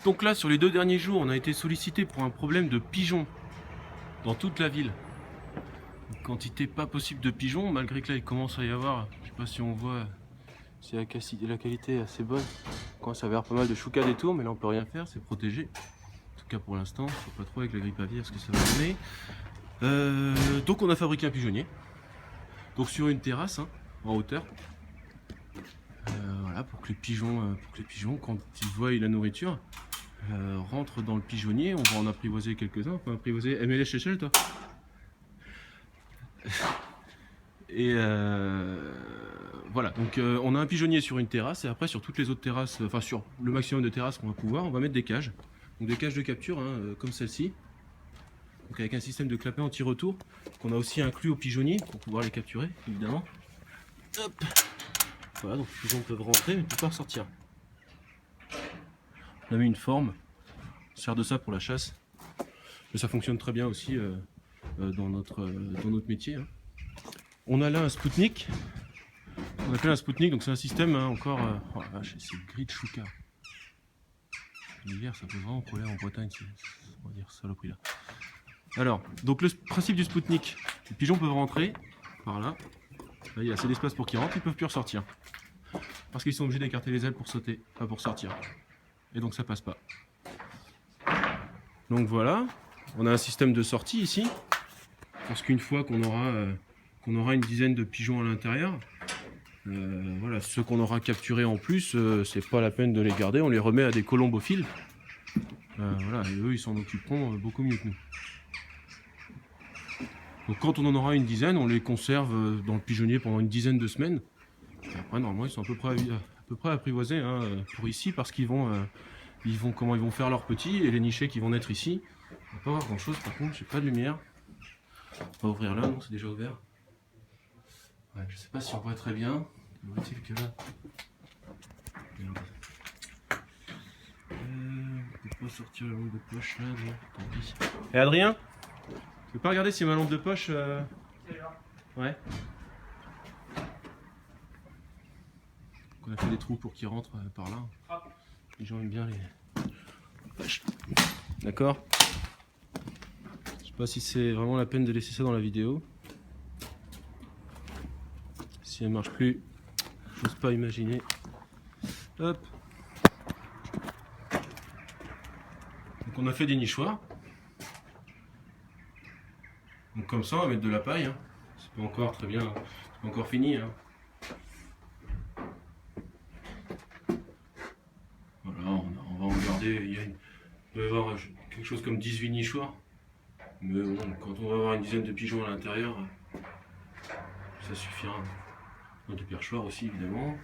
Donc là, sur les 2 derniers jours, on a été sollicité pour un problème de pigeons dans toute la ville. Une quantité pas possible de pigeons, malgré que là il commence à y avoir, je sais pas si on voit, si la qualité est assez bonne. Il commence à y avoir pas mal de choucas des tours, mais là on peut rien faire, c'est protégé. En tout cas pour l'instant, je sais pas trop avec la grippe aviaire ce que ça va donner. Donc on a fabriqué un pigeonnier. Donc sur une terrasse, hein, en hauteur. Voilà, pour que les pigeons, quand ils voient la nourriture, rentrent dans le pigeonnier. On va en apprivoiser quelques-uns. On peut apprivoiser MLS Chechel, toi. Et voilà, donc on a un pigeonnier sur une terrasse et après sur toutes les autres terrasses, enfin sur le maximum de terrasses qu'on va pouvoir, on va mettre des cages. Donc des cages de capture, hein, comme celle-ci. Donc avec un système de clapet anti-retour qu'on a aussi inclus au pigeonnier pour pouvoir les capturer, évidemment. Hop. Voilà, donc les pigeons peuvent rentrer mais ne peuvent pas ressortir. On a mis une forme, on sert de ça pour la chasse. Mais ça fonctionne très bien aussi dans notre métier. Hein. On a là un Spoutnik. On appelle un Spoutnik, donc c'est un système hein, encore. Oh la vache, c'est gris de chouka. L'hiver, ça pose vraiment problème en Bretagne, on va dire saloperie là. Alors, donc le principe du Spoutnik, les pigeons peuvent rentrer par là. Là, il y a assez d'espace pour qu'ils rentrent, ils peuvent plus ressortir. Parce qu'ils sont obligés d'écarter les ailes pour sauter, pas pour sortir. Et donc ça passe pas. Donc voilà, on a un système de sortie ici. Parce qu'une fois qu'on aura une dizaine de pigeons à l'intérieur, voilà, ceux qu'on aura capturés en plus, c'est pas la peine de les garder, on les remet à des colombophiles. Voilà, et eux ils s'en occuperont beaucoup mieux que nous. Donc quand on en aura une dizaine, on les conserve dans le pigeonnier pendant une dizaine de semaines. Et après normalement ils sont à peu près apprivoisés hein, pour ici parce qu'ils vont faire leurs petits et les nichés qui vont naître ici. On va pas voir grand chose par contre, j'ai pas de lumière. On va ouvrir là, non c'est déjà ouvert. Ouais, je sais pas si on voit très bien. Est-il que là on peut pas sortir la lampe de poche là, non, tant pis. Et Adrien, tu peux pas regarder si ma lampe de poche Ouais. Donc on a fait des trous pour qu'ils rentrent par là. Les gens aiment bien les poches. D'accord. Je sais pas si c'est vraiment la peine de laisser ça dans la vidéo. Si elle marche plus, j'ose pas imaginer. Hop. Donc on a fait des nichoirs. Donc comme ça on va mettre de la paille. Hein. C'est pas encore très bien, c'est pas encore fini. Hein. Voilà, on va en garder. Il peut y avoir quelque chose comme 18 nichoirs. Mais bon, quand on va avoir une dizaine de pigeons à l'intérieur, ça suffira. Du perchoir aussi évidemment.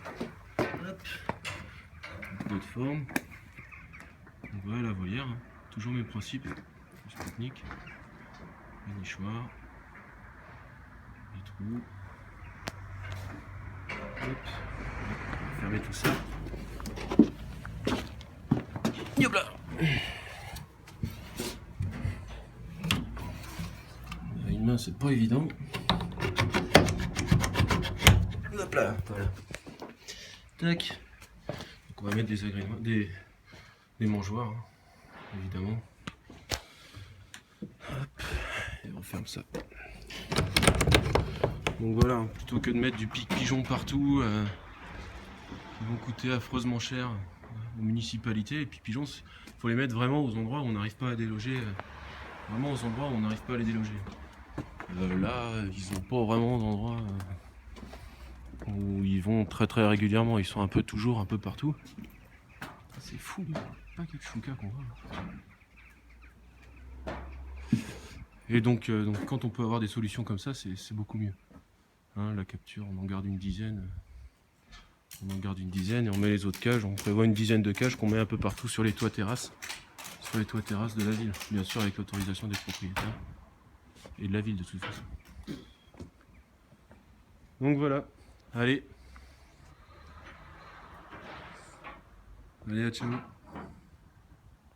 D'autres formes. Donc voilà la volière, hein. Toujours le même principe, le Spoutnik, les nichoirs, les trous. Hop. On va fermer tout ça. Hop là. Une main c'est pas évident. Hop là, voilà. Tac. Donc on va mettre des agréments, des mangeoires, hein, évidemment. Hop. Et on ferme ça. Donc voilà, plutôt que de mettre du pigeon partout, qui vont coûter affreusement cher aux municipalités, et puis pigeons, il faut les mettre vraiment aux endroits où on n'arrive pas à déloger, vraiment aux endroits où on n'arrive pas à les déloger. Là, ils n'ont pas vraiment d'endroit où ils vont très très régulièrement, ils sont un peu toujours, un peu partout. C'est fou, pas quelques choucas qu'on voit. Et donc quand on peut avoir des solutions comme ça, c'est beaucoup mieux. Hein, la capture, on en garde une dizaine. On en garde une dizaine et on met les autres cages. On prévoit une dizaine de cages qu'on met un peu partout sur les toits terrasses. Sur les toits terrasses de la ville. Bien sûr avec l'autorisation des propriétaires. Et de la ville de toute façon. Donc voilà. Allez. Allez, à ciao.